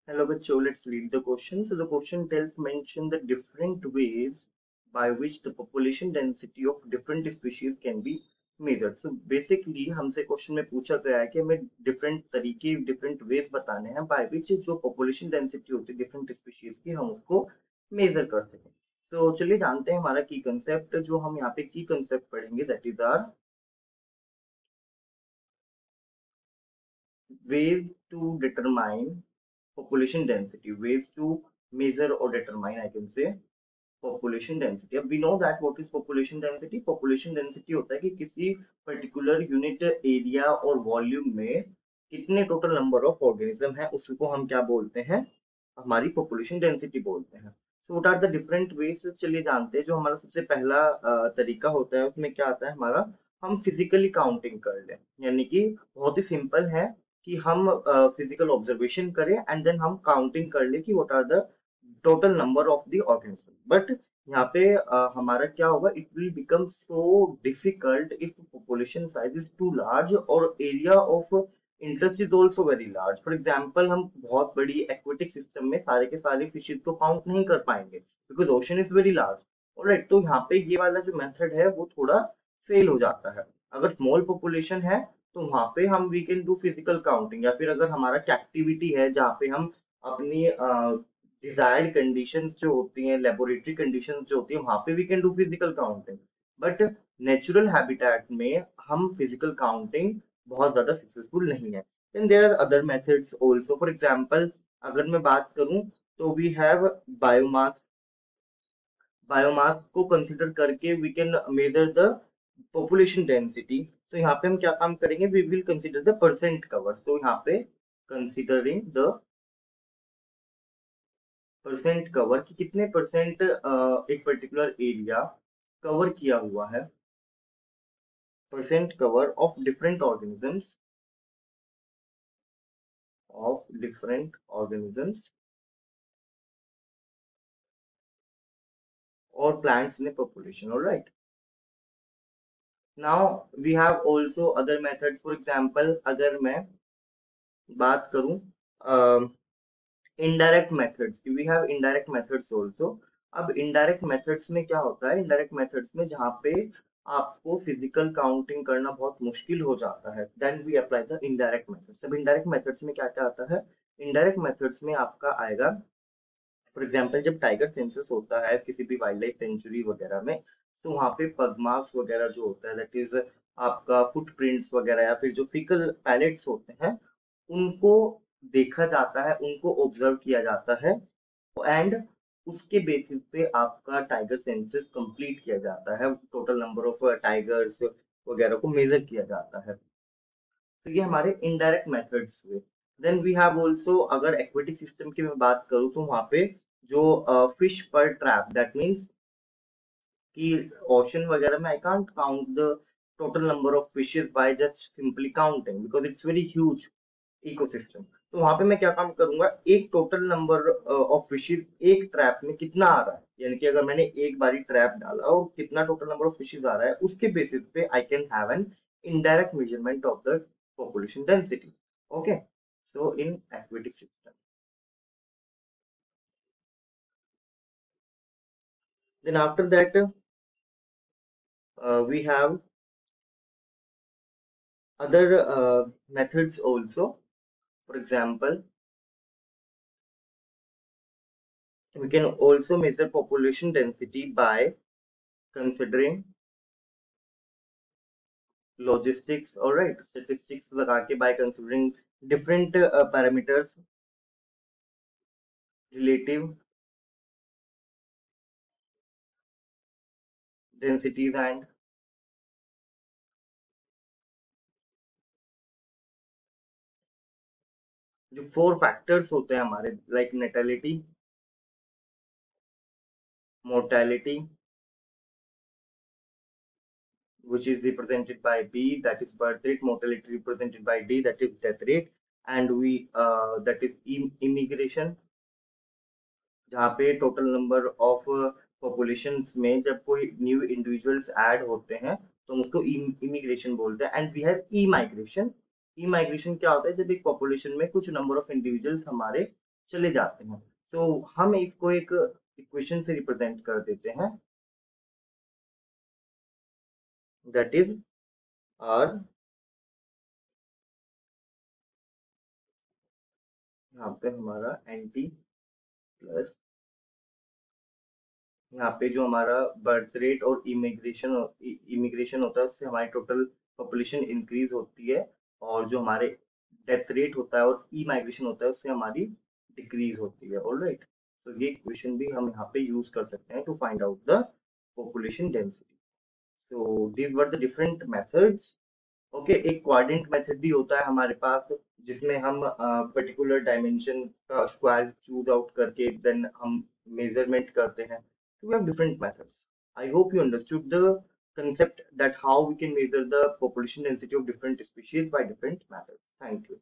Hello, bachcho. Let's read the question. So the question tells mention the different ways by which the population density of different species can be measured. So basically हमसे question में पूछा गया है कि हमें different तरीके different ways बताने हैं बाय विच जो पॉपुलेशन डेंसिटी होती है डिफरेंट स्पीशीज की हम उसको मेजर कर सकें. तो चलिए जानते हैं हमारा की कंसेप्ट जो हम यहाँ पे की कंसेप्ट पढ़ेंगे that is are ways to determine population density, ways to measure or determine, I can say, population density. अब we know that what is population density. Population density होता है कि किसी particular unit area और volume में कितने total number of organism है उसको हम क्या बोलते हैं, हमारी population density बोलते हैं. So what are the different ways? चलिए जानते हैं. जो हमारा सबसे पहला तरीका होता है उसमें क्या आता है हमारा, हम फिजिकली काउंटिंग कर लें. यानी कि बहुत ही सिंपल है कि हम फिजिकल ऑब्जर्वेशन करें एंड देन हम काउंटिंग कर ले कि what are the total number of the organism. But यहाँ पे हमारा क्या होगा, it will become so difficult if population size is too large और area of interest is also very large. For example हम बहुत बड़ी एक्वेटिक सिस्टम में सारे के सारे फिशेज को काउंट नहीं कर पाएंगे because ocean is very large. Alright, तो यहाँ पे ये वाला जो मेथड है वो थोड़ा फेल हो जाता है. अगर स्मॉल पॉपुलेशन है तो वहां पे हम we can do physical counting, या फिर अगर हमारा कैप्टिविटी है जहाँ पे हम अपनी डिजायर्ड कंडीशंस जो होती हैं, लेबोरेटरी कंडीशंस जो होती हैं, वहां पे we can do physical counting. But natural habitat में हम फिजिकल काउंटिंग बहुत ज्यादा सक्सेसफुल नहीं है. Then there are other methods also. For example अगर मैं बात करूं तो वी हैव बायोमास. बायोमास को कंसिडर करके we can measure the population density. तो यहाँ पे हम क्या काम करेंगे, we will consider the percent cover. तो यहाँ पे कंसिडरिंग द परसेंट कवर कि कितने परसेंट एक पर्टिकुलर एरिया कवर किया हुआ है, percent cover of different organisms, of different organisms और plants in population. Alright, now we have also other methods. For example अगर मैं बात करूं इनडायरेक्ट मेथड्स की, we have indirect methods also. अब इनडायरेक्ट मेथड्स में क्या होता है, इनडायरेक्ट मेथड्स में जहाँ पे आपको फिजिकल काउंटिंग करना बहुत मुश्किल हो जाता है, then we apply the indirect methods. अब इनडायरेक्ट मेथड्स में क्या क्या आता है, इनडायरेक्ट मेथड्स में आपका आएगा फॉर एग्जाम्पल जब टाइगर सेंसस होता है किसी भी वाइल्ड लाइफ सेंचुरी वगैरह में, तो वहाँ पे पग मार्क्स वगैरह जो होता है दैट इज आपका फुटप्रिंट्स वगैरह या फिर जो फीकल पैलेट्स होते हैं उनको देखा जाता है, उनको ऑब्जर्व किया जाता है एंड उसके बेसिस पे आपका टाइगर सेंसस कंप्लीट किया जाता है, टोटल नंबर ऑफ टाइगर्स वगैरह को मेजर किया जाता है. तो ये हमारे इनडायरेक्ट मेथड्स हुए. देन वी हैव आल्सो, अगर एक्वेटिक सिस्टम की मैं बात करूँ तो वहाँ पे जो फिश पर ट्रैप, दैट मीन्स कि ओशन वगैरह में I can't count the total number of fishes by just simply counting because it's very huge ecosystem. तो वहां पे मैं क्या काम करूंगा, एक टोटल नंबर ऑफ फिशेस एक ट्रैप में कितना आ रहा है, यानी कि अगर मैंने एक बारी ट्रैप डाला और कितना टोटल नंबर ऑफ फिशेस आ रहा है उसके बेसिस पे I can have an indirect measurement of the population density. Okay, so in aquatic system, then after that we have other methods also. For example, we can also measure population density by considering logistics, all right, statistics लगा के by considering different parameters, relative densities and जो four factors होते हैं हमारे like natality, mortality which is represented by B, that is birth rate, mortality represented by D, that is death rate, and we that is immigration, जहाँ पे total number of populations में जब कोई new individuals add होते हैं तो हम उसको इमिग्रेशन बोलते हैं. And we have emigration. Emigration क्या होता है, जब एक पॉपुलेशन में कुछ नंबर ऑफ इंडिविजुअल्स हमारे चले जाते हैं। सो हम इसको एक इक्वेशन से रिप्रेजेंट कर देते हैं, दैट इज आर, यहाँ पे हमारा एनटी प्लस यहाँ पे जो हमारा बर्थ रेट और इमिग्रेशन होता है उससे हमारी टोटल पॉपुलेशन इंक्रीज होती है, और जो हमारे डेथ रेट होता है और ई माइग्रेशन होता है उससे हमारी डिक्रीज होती है। ऑलराइट, तो ये क्वेश्चन भी हम यहाँ पे यूज कर सकते हैं to find out the population density. So these were the different methods. Okay, एक क्वाड्रेंट मेथड भी होता है हमारे पास, जिसमें हम पर्टिकुलर डायमेंशन का स्क्वायर चूज आउट करके देन हम मेजरमेंट करते हैं। So we have different methods. I hope you understood the concept that how we can measure the population density of different species by different methods. Thank you.